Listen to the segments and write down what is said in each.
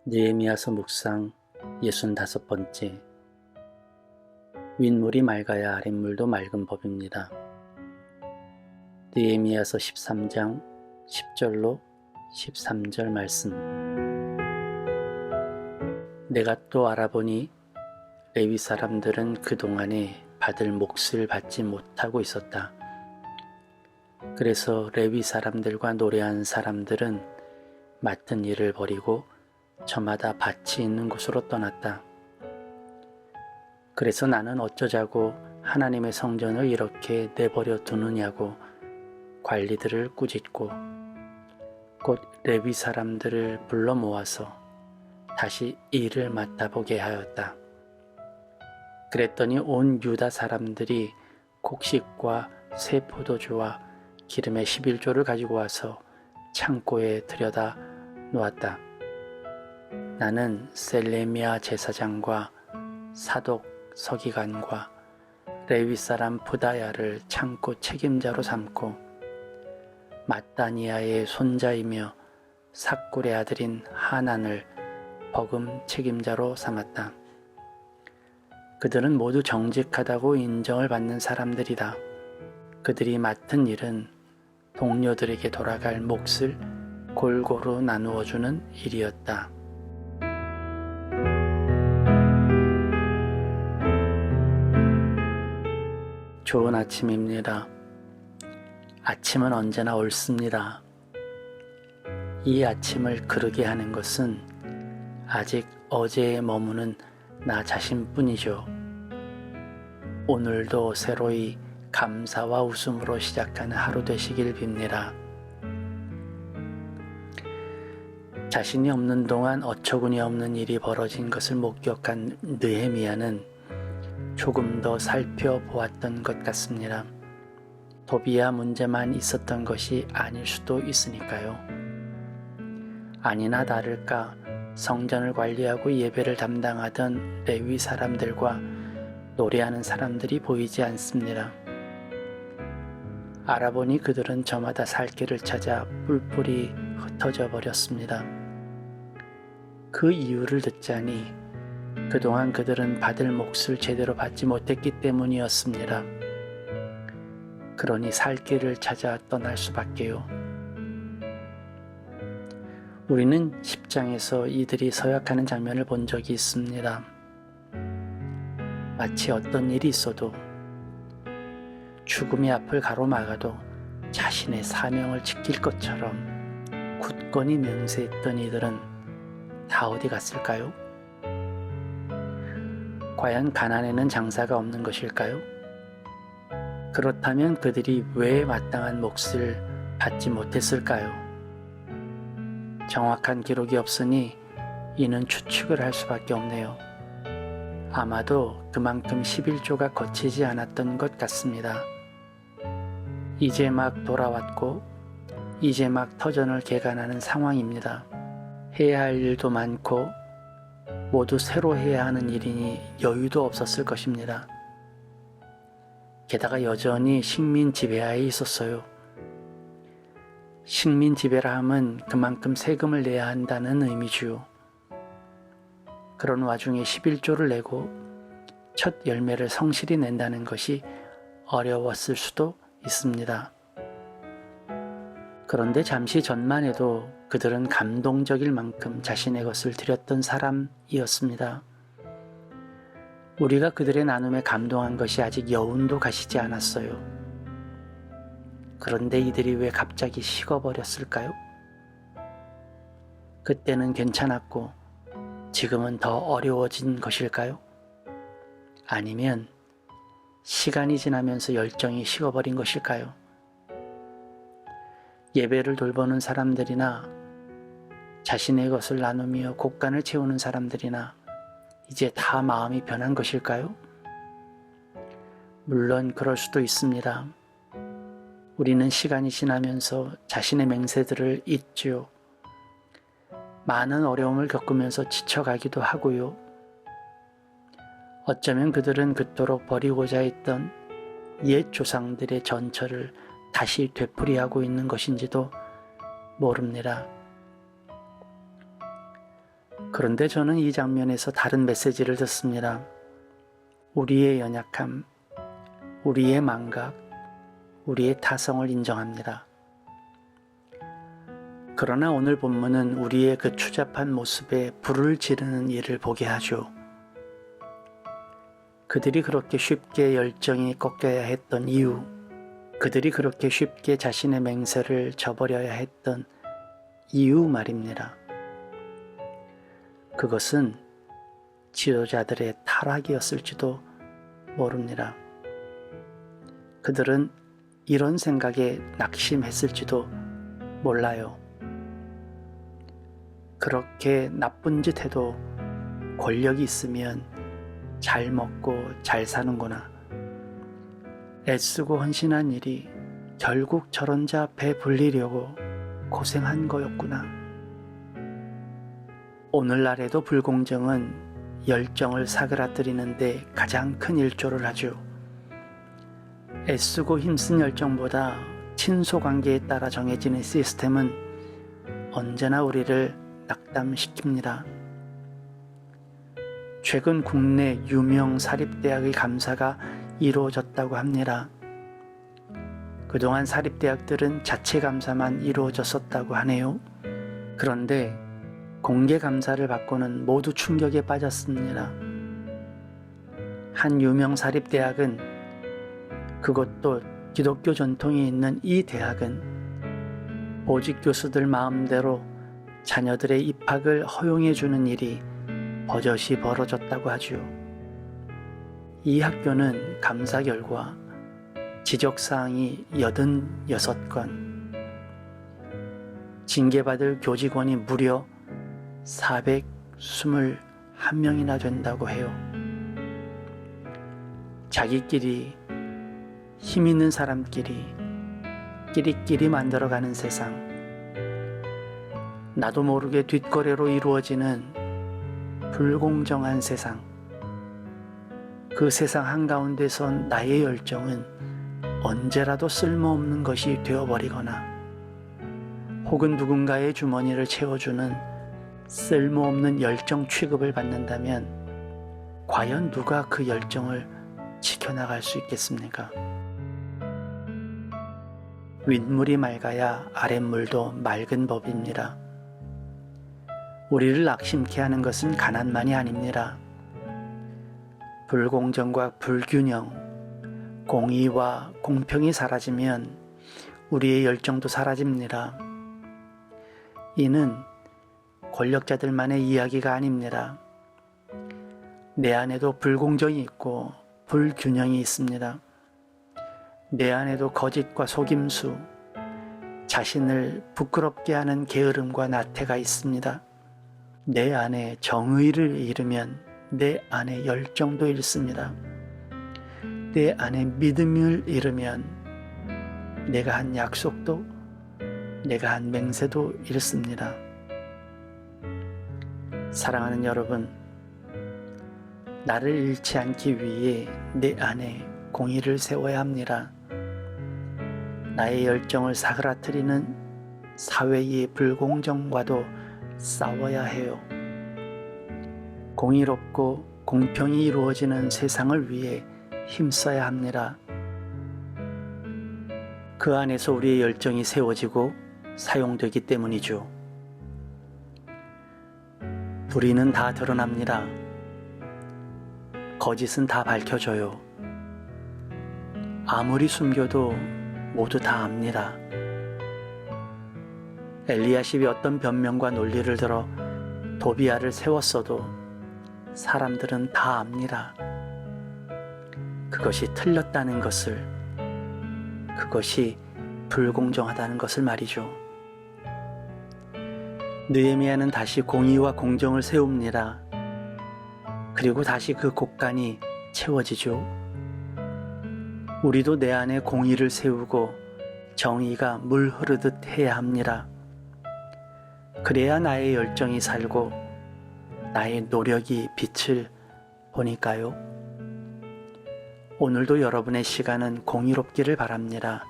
느헤미야서 묵상 65번째. 윗물이 맑아야 아랫물도 맑은 법입니다. 느헤미야서 13장 10절로 13절 말씀. 내가 또 알아보니 레위 사람들은 그동안에 받을 몫을 받지 못하고 있었다. 그래서 레위 사람들과 노래한 사람들은 맡은 일을 버리고 저마다 밭이 있는 곳으로 떠났다. 그래서 나는 어쩌자고 하나님의 성전을 이렇게 내버려 두느냐고 관리들을 꾸짖고 곧 레위 사람들을 불러 모아서 다시 일을 맡아보게 하였다. 그랬더니 온 유다 사람들이 곡식과 새 포도주와 기름의 11조를 가지고 와서 창고에 들여다 놓았다. 나는 셀레미야 제사장과 사독 서기관과 레위 사람 부다야를 창고 책임자로 삼고 마따니아의 손자이며 삭굴의 아들인 하난을 버금 책임자로 삼았다. 그들은 모두 정직하다고 인정을 받는 사람들이다. 그들이 맡은 일은 동료들에게 돌아갈 몫을 골고루 나누어주는 일이었다. 좋은 아침입니다. 아침은 언제나 옳습니다. 이 아침을 그르게 하는 것은 아직 어제에 머무는 나 자신뿐이죠. 오늘도 새로이 감사와 웃음으로 시작하는 하루 되시길 빕니다. 자신이 없는 동안 어처구니 없는 일이 벌어진 것을 목격한 느헤미야는 조금 더 살펴보았던 것 같습니다. 도비야 문제만 있었던 것이 아닐 수도 있으니까요. 아니나 다를까 성전을 관리하고 예배를 담당하던 레위 사람들과 노래하는 사람들이 보이지 않습니다. 알아보니 그들은 저마다 살 길을 찾아 뿔뿔이 흩어져 버렸습니다. 그 이유를 듣자니 그동안 그들은 받을 몫을 제대로 받지 못했기 때문이었습니다. 그러니 살 길을 찾아 떠날 수밖에요. 우리는 10장에서 이들이 서약하는 장면을 본 적이 있습니다. 마치 어떤 일이 있어도 죽음의 앞을 가로막아도 자신의 사명을 지킬 것처럼 굳건히 맹세했던 이들은 다 어디 갔을까요? 과연 가나안에는 장사가 없는 것일까요? 그렇다면 그들이 왜 마땅한 몫을 받지 못했을까요? 정확한 기록이 없으니 이는 추측을 할 수밖에 없네요. 아마도 그만큼 11조가 거치지 않았던 것 같습니다. 이제 막 돌아왔고 이제 막 터전을 개간하는 상황입니다. 해야 할 일도 많고 모두 새로 해야 하는 일이니 여유도 없었을 것입니다. 게다가 여전히 식민 지배하에 있었어요. 식민 지배라 함은 그만큼 세금을 내야 한다는 의미지요. 그런 와중에 11조를 내고 첫 열매를 성실히 낸다는 것이 어려웠을 수도 있습니다. 그런데 잠시 전만 해도 그들은 감동적일 만큼 자신의 것을 드렸던 사람이었습니다. 우리가 그들의 나눔에 감동한 것이 아직 여운도 가시지 않았어요. 그런데 이들이 왜 갑자기 식어버렸을까요? 그때는 괜찮았고 지금은 더 어려워진 것일까요? 아니면 시간이 지나면서 열정이 식어버린 것일까요? 예배를 돌보는 사람들이나 자신의 것을 나누며 곳간을 채우는 사람들이나 이제 다 마음이 변한 것일까요? 물론 그럴 수도 있습니다. 우리는 시간이 지나면서 자신의 맹세들을 잊지요. 많은 어려움을 겪으면서 지쳐가기도 하고요. 어쩌면 그들은 그토록 버리고자 했던 옛 조상들의 전철을 다시 되풀이하고 있는 것인지도 모릅니다. 그런데 저는 이 장면에서 다른 메시지를 듣습니다. 우리의 연약함, 우리의 망각, 우리의 타성을 인정합니다. 그러나 오늘 본문은 우리의 그 추잡한 모습에 불을 지르는 일을 보게 하죠. 그들이 그렇게 쉽게 열정이 꺾여야 했던 이유, 그들이 그렇게 쉽게 자신의 맹세를 저버려야 했던 이유 말입니다. 그것은 지도자들의 타락이었을지도 모릅니다. 그들은 이런 생각에 낙심했을지도 몰라요. 그렇게 나쁜 짓 해도 권력이 있으면 잘 먹고 잘 사는구나. 애쓰고 헌신한 일이 결국 저런 자 배 불리려고 고생한 거였구나. 오늘날에도 불공정은 열정을 사그라뜨리는데 가장 큰 일조를 하죠. 애쓰고 힘쓴 열정보다 친소관계에 따라 정해지는 시스템은 언제나 우리를 낙담시킵니다. 최근 국내 유명 사립대학의 감사가 이루어졌다고 합니다. 그동안 사립대학들은 자체 감사만 이루어졌었다고 하네요. 그런데 공개 감사를 받고는 모두 충격에 빠졌습니다. 한 유명 사립대학은, 그것도 기독교 전통이 있는 이 대학은 보직 교수들 마음대로 자녀들의 입학을 허용해주는 일이 버젓이 벌어졌다고 하죠. 이 학교는 감사 결과 지적사항이 86건, 징계받을 교직원이 무려 421명이나 된다고 해요. 자기끼리, 힘 있는 사람끼리 끼리끼리 만들어가는 세상, 나도 모르게 뒷거래로 이루어지는 불공정한 세상, 그 세상 한가운데선 나의 열정은 언제라도 쓸모없는 것이 되어버리거나 혹은 누군가의 주머니를 채워주는 쓸모없는 열정 취급을 받는다면 과연 누가 그 열정을 지켜나갈 수 있겠습니까? 윗물이 맑아야 아랫물도 맑은 법입니다. 우리를 낙심케 하는 것은 가난만이 아닙니다. 불공정과 불균형, 공의와 공평이 사라지면 우리의 열정도 사라집니다. 이는 권력자들만의 이야기가 아닙니다. 내 안에도 불공정이 있고 불균형이 있습니다. 내 안에도 거짓과 속임수, 자신을 부끄럽게 하는 게으름과 나태가 있습니다. 내 안에 정의를 잃으면 내 안에 열정도 잃습니다. 내 안에 믿음을 잃으면 내가 한 약속도, 내가 한 맹세도 잃습니다. 사랑하는 여러분, 나를 잃지 않기 위해 내 안에 공의를 세워야 합니다. 나의 열정을 사그라뜨리는 사회의 불공정과도 싸워야 해요. 공의롭고 공평이 이루어지는 세상을 위해 힘써야 합니다. 그 안에서 우리의 열정이 세워지고 사용되기 때문이죠. 불의는 다 드러납니다. 거짓은 다 밝혀져요. 아무리 숨겨도 모두 다 압니다. 엘리야십이 어떤 변명과 논리를 들어 도비아를 세웠어도 사람들은 다 압니다. 그것이 틀렸다는 것을, 그것이 불공정하다는 것을 말이죠. 느헤미야는 다시 공의와 공정을 세웁니다. 그리고 다시 그 곳간이 채워지죠. 우리도 내 안에 공의를 세우고 정의가 물 흐르듯 해야 합니다. 그래야 나의 열정이 살고 나의 노력이 빛을 보니까요. 오늘도 여러분의 시간은 공의롭기를 바랍니다.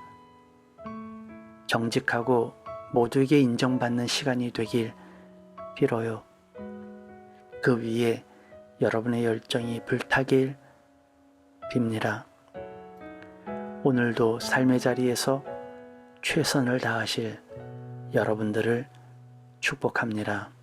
정직하고 모두에게 인정받는 시간이 되길 빌어요. 그 위에 여러분의 열정이 불타길 빕니다. 오늘도 삶의 자리에서 최선을 다하실 여러분들을 축복합니다.